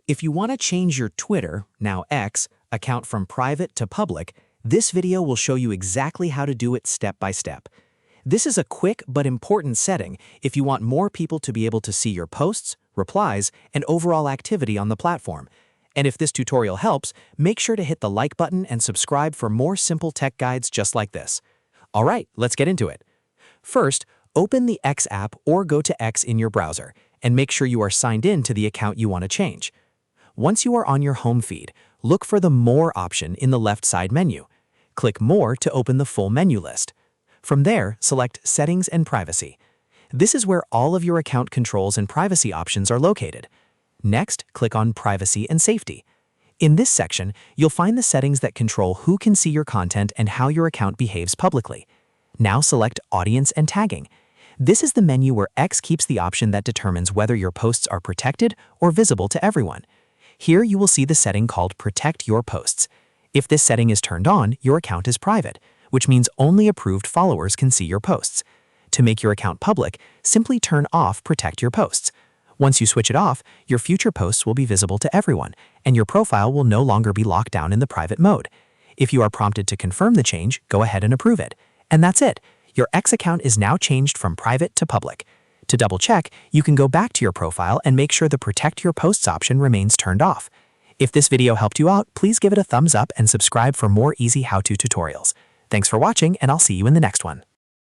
If you want to change your Twitter, now X, account from private to public, this video will show you exactly how to do it step by step. This is a quick but important setting if you want more people to be able to see your posts, replies, and overall activity on the platform. And if this tutorial helps, make sure to hit the like button and subscribe for more simple tech guides just like this. All right, let's get into it. First, open the X app or go to X in your browser and make sure you are signed in to the account you want to change. Once you are on your home feed, look for the More option in the left side menu. Click More to open the full menu list. From there, select Settings and Privacy. This is where all of your account controls and privacy options are located. Next, click on Privacy and Safety. In this section, you'll find the settings that control who can see your content and how your account behaves publicly. Now select Audience and Tagging. This is the menu where X keeps the option that determines whether your posts are protected or visible to everyone. Here you will see the setting called Protect Your Posts. If this setting is turned on, your account is private, which means only approved followers can see your posts. To make your account public, simply turn off Protect Your Posts. Once you switch it off, your future posts will be visible to everyone, and your profile will no longer be locked down in the private mode. If you are prompted to confirm the change, go ahead and approve it. And that's it. Your X account is now changed from private to public. To double check, you can go back to your profile and make sure the Protect Your Posts option remains turned off. If this video helped you out, please give it a thumbs up and subscribe for more easy how-to tutorials. Thanks for watching, and I'll see you in the next one.